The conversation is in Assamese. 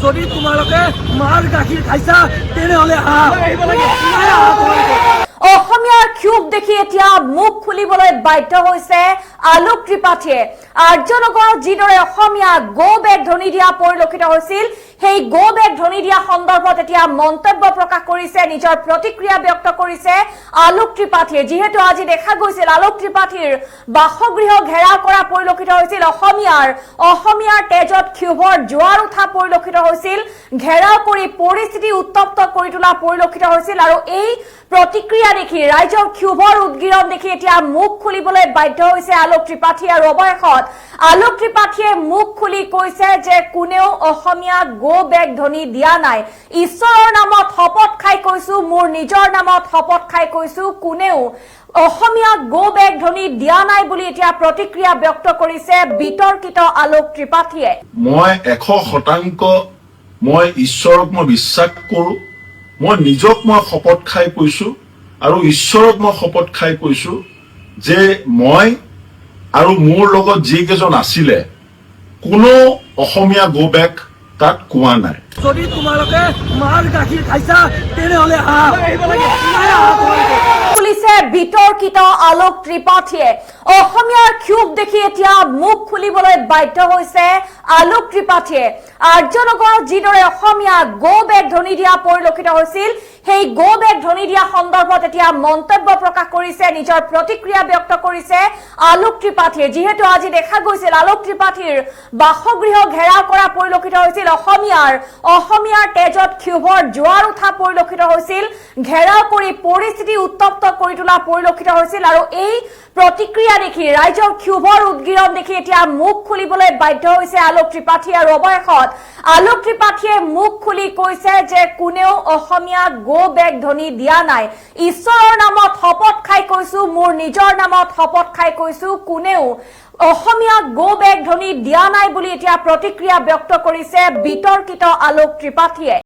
যদি তোমালোকে মাৰ গাখীৰ খাইছা তেনেহলে অসমীয়াৰ ক্ষোভ দেখি এতিয়া মুখ খুলিবলৈ বাধ্য হৈছে আলোক ত্ৰিপাঠীয়ে। আৰ্যনগৰত যিদৰে অসমীয়া গো বেগ ধ্বনি দিয়া পৰিলক্ষিত হৈছিল, সেই গো বেগ ধ্বনি দিয়া সন্দৰ্ভত এতিয়া মন্তব্য প্ৰকাশ কৰিছে, নিজৰ প্ৰতিক্ৰিয়া ব্যক্ত কৰিছে আলোক ত্ৰিপাঠীয়ে। যিহেতু আজি দেখা গৈছিল আলোক ত্ৰিপাঠীৰ বাসগৃহ ঘেৰাও কৰা পৰিলক্ষিত হৈছিল, অসমীয়াৰ তেজত ক্ষোভৰ জোৱাৰ উঠা পৰিলক্ষিত হৈছিল, ঘেৰাও কৰি পৰিস্থিতি উত্তপ্ত কৰি তোলা পৰিলক্ষিত হৈছিল। আৰু এই প্ৰতিক্ৰিয়া দেখি ৰাইজৰ ক্ষোভৰ উদ্গীৰণ দেখি এতিয়া মুখ খুলিবলৈ বাধ্য হৈছে আলোক ত্ৰিপাঠী। আৰু অৱশেষত আলোক ত্ৰিপাঠীয়ে মুখ খুলি কৈছে যে কোনেও অসমীয়া গো বেগ ধ্বনি দিয়া নাই। ঈশ্বৰৰ নামত শপত খাই কৈছো, মোৰ নিজৰ নামত শপত খাই কৈছো, কোনেও অসমীয়া গো বেগ ধ্বনি দিয়া নাই বুলি এতিয়া প্ৰতিক্ৰিয়া ব্যক্ত কৰিছে বিতৰ্কিত আলোক ত্ৰিপাঠীয়ে। মই 100% মই ঈশ্বৰক মই বিশ্বাস কৰো, মই নিজক মই শপত খাই কৈছো আৰু ঈশ্বৰক মই শপত খাই কৈছো যে মই আৰু মোৰ লগত যিকেইজন আছিলে কোনো অসমীয়া গো বেগ তাত কোৱা নাই। যদি তোমালোকে মাৰ গাখীৰ খাইছা তেনেহলে খুলিছে বিতৰ্কিত আলোক ত্ৰিপাঠীয়ে। অসমীয়াৰ ক্ষোভ দেখি এতিয়া মুখ খুলিবলৈ বাধ্য হৈছে আলোক ত্ৰিপাঠীয়ে। আৰ্যনগৰত যিদৰে অসমীয়া গো বেগ ধ্বনি দিয়া পৰিলক্ষিত হৈছিল, সেই গো বেগ ধ্বনি দিয়া সন্দৰ্ভত এতিয়া মন্তব্য প্ৰকাশ কৰিছে, নিজৰ প্ৰতিক্ৰিয়া ব্যক্ত কৰিছে আলোক ত্ৰিপাঠীয়ে। যিহেতু আজি দেখা গৈছিল আলোক ত্ৰিপাঠীৰ বাসগৃহ ঘেৰাও কৰা পৰিলক্ষিত হৈছিল, অসমীয়াৰ তেজত ক্ষোভৰ জোৱাৰ উঠা পৰিলক্ষিত হৈছিল, ঘেৰাও কৰি পৰিস্থিতি উত্তপ্ত কৰি তোলা পৰিলক্ষিত হৈছিল। আৰু এই প্ৰতিক্ৰিয়া দেখি ৰাইজৰ ক্ষোভৰ উদ্গীৰণ দেখি এতিয়া মুখ খুলিবলৈ বাধ্য হৈছে আলোক ত্ৰিপাঠী। আৰু অৱশেষত আলোক ত্ৰিপাঠীয়ে মুখ খুলি কৈছে যে কোনেও অসমীয়া গো বেগ ধ্বনি দিয়া নাই। ঈশ্বৰৰ নামত শপত খাই কৈছো, মোৰ নিজৰ নামত শপত খাই কৈছো, কোনেও অসমীয়া গো বেগ ধ্বনি দিয়া নাই বুলি এতিয়া প্ৰতিক্ৰিয়া ব্যক্ত কৰিছে বিতৰ্কিত আলোক ত্ৰিপাঠীয়ে।